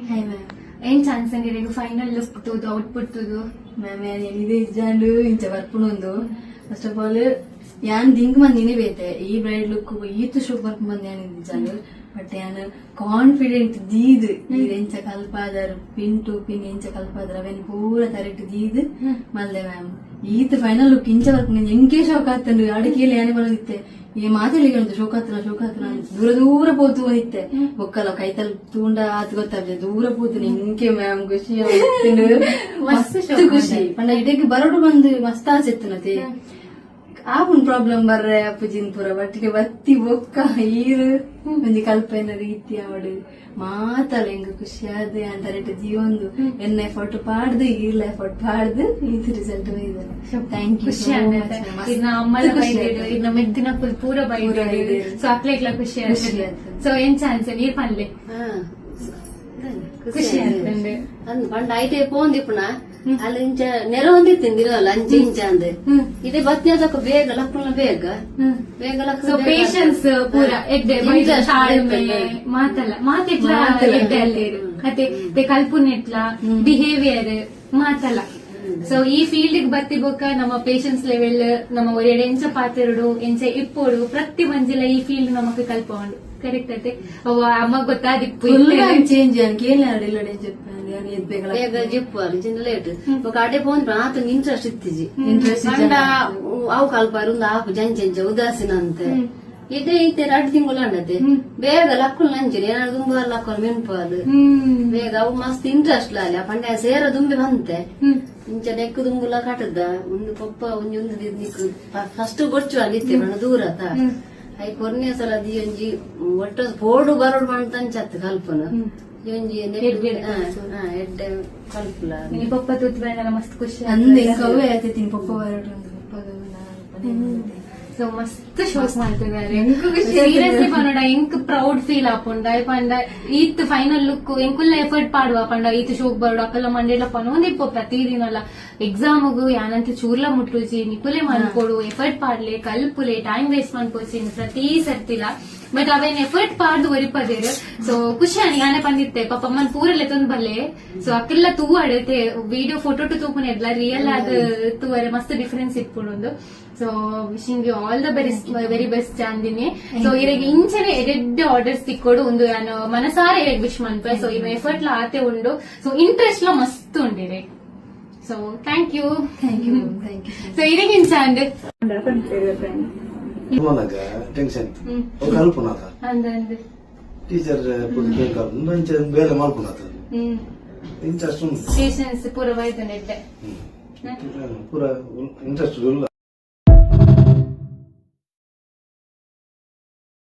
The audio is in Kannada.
ಹಾಯ್ ಮ್ಯಾಮ್ ಏನ್ ಚಾನ್ಸ್ ಅಂದಿರ ಫೈನಲ್ ಲುಕ್ ತುದು ಔಟ್ಪುಟ್ ತುದು ಮ್ಯಾಮ್ ಇದು ಇಜ್ಜಾಂಡು ಇಂಚ ಬರ್ಪುಣೊಂದು ಫಸ್ಟ್ ಆಫ್ ಆಲ್ ಯಾನ್ ದಿಂಗ್ ಮಂದಿನಿ ಬೇತೆ ಈ ಬ್ರೈಡ್ ಲುಕ್ ಈತು ಶೋಕ್ ಬರ್ಪು ಮಂದಿ ಯಾನ್ ಇಜ್ಜಾಂಡು ಬಟ್ ಯಾನ್ ಕಾನ್ಫಿಡೆಂಟ್ ದೀದ್ ಎಂಚ ಕಲ್ಪಾದರ್ ಪಿನ್ ಟು ಪಿನ್ ಎಂಚ ಕಲ್ಪಾದರ್ ಅವೇನ್ ಪೂರ ಕರೆಕ್ಟ್ ದೀದ್ ಮಲ್ದೆ ಮ್ಯಾಮ್ ಈತ್ ಫೈನಲ್ ಲುಕ್ ಇಂಚ ಬರ್ಪು ಎಂಕೆ ಶೋಕ್ ಆತಂಡು ಅಡಿಕೆಯಲ್ಲಿ ಯಾನೆ ಬರೋದಿತ್ತೆ ಈ ಮಾತಾಡಿಗೆ ಶೋಕಾತ್ರ ದೂರ ದೂರ ಪೋತು ಅನಿತ್ತೆ ಬೊಕ್ಕಲ್ಲ ಕೈತಲ್ ತೂಂಡ ಆತ್ ಗೊತ್ತಾಗ್ತದೆ ದೂರ ಪೋತು ಇಂಕೆ ಮ್ಯಾಮ್ ಖುಷಿ ಮಸ್ತ್ ಖುಷಿ ಪಂಡ ಇಡಕ್ಕೆ ಬರೋಡು ಬಂದು ಮಸ್ತ್ ಆಸೆತ್ತನತೆ ಆಪುನ್ ಪ್ರಾಬ್ಲಮ್ ಬರ್ರೆ ಅಪ್ಪುಜಿನ್ ಪೂರ ಬಟ್ಟಿಗೆ ಬತ್ತಿ ಬೊಕ್ಕ ಈರು ಒಂಜಿ ಕಲ್ಪನೆ ರೀತಿ ಅವಡು ಮಾತಲ್ಲ ಹೆಂಗ ಖುಷಿ ಆದ ಅಂತ ಜೀವೊಂದು ಎನ್ನ ಎಫರ್ಟ್ ಪಾಡ್ದು ಈರ್ಲ ಎಫರ್ಟ್ ಪಾಡ್ದು ಈತ್ ರಿಸಲ್ಟ್ ಥ್ಯಾಂಕ್ ಯು ಅಮ್ಮನ ಮೆದ್ದಿನ ಪೂರ ಬೈದು ಸೊ ಅಕ್ಲೆಗ್ಲ ಖುಷಿ ಆಗ್ತದೆ ಸೊ ಏನ್ ಚಾನ್ಸ್ ನೀರ್ ಪನ್ಲೆ ಖುಷಿ ಆಗ್ತದೆ ಪಂಡ ಐಟೆ ಪೋಂದಿಪ್ಪುನ ಅಲ್ಲಿ ಇಂಚ ನೆರ ಹೊಂದಿತ್ತಿಂದಿರಲ್ಲ ಅಂಚೆ ಇಂಚ ಅಂದೆ ಇದೇ ಬತ್ನಿಯದಕ್ಕ ಬೇಗ ಲಕ್ಕುನ ಬೇಗ ಬೇಗ ಸೊ ಪೇಷನ್ಸ್ ಪೂರ ಎಡ್ಡೆ ತಾಳ್ಮೆ ಮಾತಲ್ಲ ಮಾತೆಟ್ಲ ಎಡ್ಡೆ ಅಲ್ಲೇ ಮತ್ತೆ ಕಲ್ಪುನೆಟ್ಲ ಬಿಹೇವಿಯರ್ ಮಾತಲ್ಲ ಸೊ ಈ ಫೀಲ್ಡ್ ಬರ್ತಿಬೋಕ ನಮ್ಮ ಪೇಷನ್ಸ್ ಲೆವೆಲ್ ನಮ್ಮ ಒರೆಡೆ ಎಂಚ ಪಾತೆರಡು ಎಂಚ ಇಪ್ಪೋಡು ಪ್ರತಿ ಮಂಜಿಲ ಈ ಫೀಲ್ಡ್ ನಮಕ್ ಕಲ್ಪೊಂಡು ಕರೆಕ್ಟ್ ಐತೆ ಅವ ಅಮ್ಮ ಗೊತ್ತಾದಿಪ್ಪು ಚೇಂಜ್ ಬೇಗ ಜಿಪ್ಪು ಅಲ್ಲಿ ಚಿನ್ನ ಲೇಟ್ ఒక అడే పోని ప్రాంతం ఇంట్రెస్ట్ ఇత్తిజి అవు కల్పారు ఆపు జంచెంచ ఉదాసీనంతే ఇదే ఇతే 2 ತಿಂಗಳು ಅಂಡತೆ ಬೇಗ ಲಕ್ಕುಲ್ ನಂಚಿರಿ ಏನಾದ್ರು ದುಂಬ ಲಕ್ಕುಲ್ ಮೆನ್ಪಾಲು ಬೇಗ ಅವು ಮಸ್ತ್ ಇಂಟ್ರೆಸ್ಟ್ ಲಾಲಿ ಆ ಪಂಡ ಸೇರ ದುಂಬಿ ಬಂತೆ ಇಂಚ ನೆಕ್ಕು ದುಂಬುಲ ಕಟ್ಟದ ಒಂದು ಪಪ್ಪ ಒಂಜೊಂದು ನಿಕ್ಕು ಫಸ್ಟ್ ಗೊಚ್ಚು ಅಲ್ಲಿತ್ತೆ ಬಣ್ಣ ದೂರತ ಐ ಕೊರ್ನೆ ಸಲ ದಿ ಒಂಜಿ ಒಟ್ಟ ಪೋಡು ಬರೋಡು ಮಾಡ್ತಂಚತ್ ಕಲ್ಪನ ಒಂಜಿ ಎಡ್ಡೆ ಕಲ್ಪುಲ ಪಪ್ಪ ತೂತ್ ಬೇಡ ಮಸ್ತ್ ಖುಷಿ ಅಂದೆ ಕವ್ವೆ ಆಯ್ತು ಪಪ್ಪ ಬರೋಡು ಸೊ ಮಸ್ತ್ ಶೋಕ್ ಮಾಡ್ತಿದ್ದಾರೆ ಸೀರಿಯಸ್ಲಿ ಪಂಡ ಎಂಕ್ ಪ್ರೌಡ್ ಫೀಲ್ ಆಪುಂಡ ಪಂಡ ಈತ್ ಫೈನಲ್ ಲುಕ್ ಎಂಕುಲ್ಲ ಎಫರ್ಟ್ ಪಾಡುವ ಪಂಡ ಈತ್ ಶೋಕ್ ಬರೋಡು ಅಕ್ಕಲ್ಲ ಮಂಡೇಲ ಪನೊಂದಿಪ್ಪು ಪ್ರತಿದಿನಲ್ಲ ಎಕ್ಸಾಮ್ಗು ಯಾನಂತ ಚೂರ್ಲ ಮುಟ್ಟುಜಿ ನಿಕುಲೆ ಮಾಡ್ಕೊಡು ಎಫರ್ಟ್ ಪಾಡ್ಲೆ ಕಲ್ಪುಲೆ ಟೈಮ್ ವೇಸ್ಟ್ ಮಾಡ್ಕೋಸಿ ಪ್ರತಿ ಸರ್ತಿಲ ಬಟ್ ಅವೇನ್ ಎಫರ್ಟ್ ಪಾಡ್ದು ಒರಿಪದೇರು ಸೊ ಖುಷಿ ಯಾನೆ ಬಂದಿತ್ತೆ ಪಾಪ ಅಮ್ಮನ್ ಪೂರಲ್ಲೇ ತಂದ್ ಬಲ್ಲೆ ಸೊ ಅಕ್ಕೆಲ್ಲ ತೂ ಅಡತೆ ವಿಡಿಯೋ ಫೋಟೋ ಟು ತೂಪನೆ ಎಡ್ಲ ರಿಯಲ್ ಆದ ತೂವರೆ ಮಸ್ತ್ ಡಿಫರೆನ್ಸ್ ಇಟ್ಕೊಂಡು so wishing you all the very best Chandini so ಇರಗೆ ಇಂಚನೆ ಎಡೆಡ್ ಆರ್ಡರ್ಸ್ ತಿಕ್ಕೋಡು ಒಂದು ನಾನು ಮನಸಾರ ಇರಗೆ ವಿಶ್ ಮನ್ಪೆ ಸೊ ಇವ ಎಫರ್ಟ್ ಲ ಆತೆ ಉಂಡು ಸೊ ಇಂಟ್ರೆಸ್ಟ್ ಲ ಮಸ್ತ್ ಉಂಡಿರೆ ಸೊ ಥ್ಯಾಂಕ್ ಯು ಸೊ ಇರಗೆ ಇಂಚಾಂಡ್ ಟೆನ್ಷನ್ ಕಲ್ಪನಾಥ ಟೀಚರ್ ಬೇರೆ ಮಾಡ್ಕೊಳತ ಇಂಟ್ರೆಸ್ಟ್ ಪೇಷನ್ಸ್ ಪೂರ ಬೈದು ನೆಡ್ಡೆ ಪೂರ ಇಂಟ್ರೆಸ್ಟ್ ಇಲ್ಲ